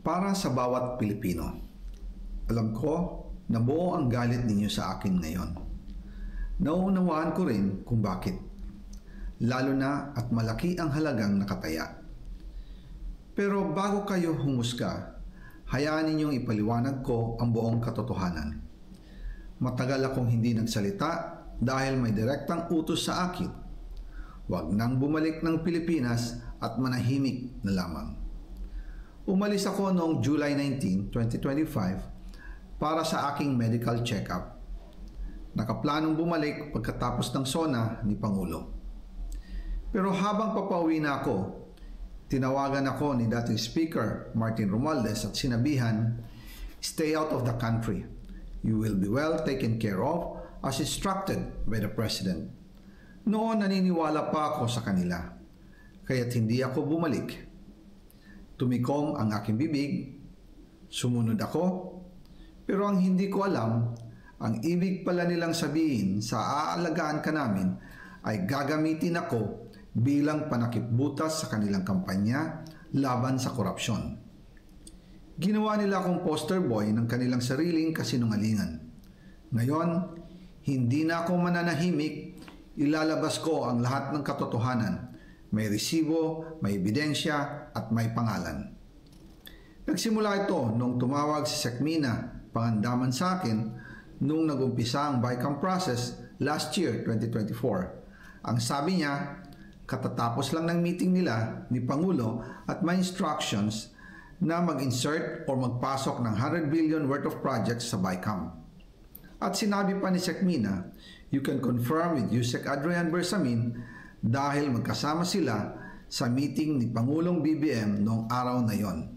Para sa bawat Pilipino, alam ko na buo ang galit ninyo sa akin ngayon. Nauunawaan ko rin kung bakit, lalo na at malaki ang halagang nakataya. Pero bago kayo humusga, hayaan ninyong ipaliwanag ko ang buong katotohanan. Matagal akong hindi nagsalita dahil may direktang utos sa akin. Huwag nang bumalik ng Pilipinas at manahimik na lamang. Umalis ako noong July 19, 2025 para sa aking medical check-up. Nakaplanong bumalik pagkatapos ng SONA ni Pangulo. Pero habang papauwi na ako, tinawagan ako ni dating Speaker Martin Romualdez at sinabihan, "Stay out of the country. You will be well taken care of as instructed by the President." Noon naniniwala pa ako sa kanila, kaya't hindi ako bumalik. Tumikom ang aking bibig, sumunod ako, pero ang hindi ko alam, ang ibig pala nilang sabihin sa aalagaan ka namin ay gagamitin ako bilang panakipbutas sa kanilang kampanya laban sa korupsyon. Ginawa nila akong poster boy ng kanilang sariling kasinungalingan. Ngayon, hindi na ako mananahimik, ilalabas ko ang lahat ng katotohanan. May resibo, may ebidensya, at may pangalan. Nagsimula ito nung tumawag si Sekmina Pangandaman sa akin nung nagumpisa ang BICAM process last year, 2024. Ang sabi niya, katatapos lang ng meeting nila ni Pangulo at may instructions na mag-insert o magpasok ng 100 billion worth of projects sa BICAM. At sinabi pa ni Sekmina, you can confirm with Yusek Adrian Bersamin dahil magkasama sila sa meeting ni Pangulong BBM noong araw na yon.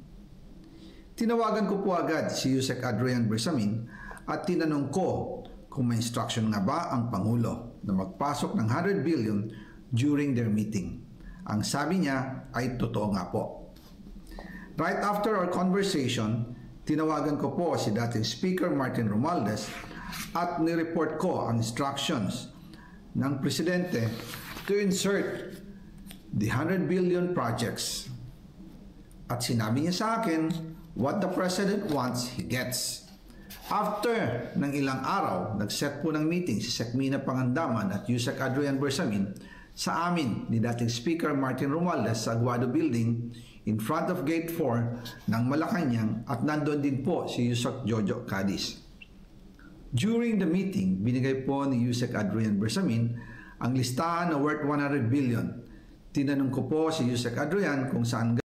Tinawagan ko po agad si Yusek Adrian Bersamin at tinanong ko kung may instruction nga ba ang Pangulo na magpasok ng 100 billion during their meeting. Ang sabi niya ay totoo nga po. Right after our conversation, tinawagan ko po si dating Speaker Martin Romualdez at nireport ko ang instructions ng Presidente to insert the 100 billion projects. At sinabi niya sa akin, what the President wants, he gets. After ng ilang araw, nag-set po ng meeting si Sekmina Pangandaman at Yusek Adrian Bersamin sa amin ni dating Speaker Martin Romualdez sa Aguado Building in front of Gate 4 ng Malacanang at nandoon din po si Yusek Jojo Cadiz. During the meeting, binigay po ni Yusek Adrian Bersamin ang listahan na worth 100 billion. Tinanong ko po si Yusek Adrian kung saan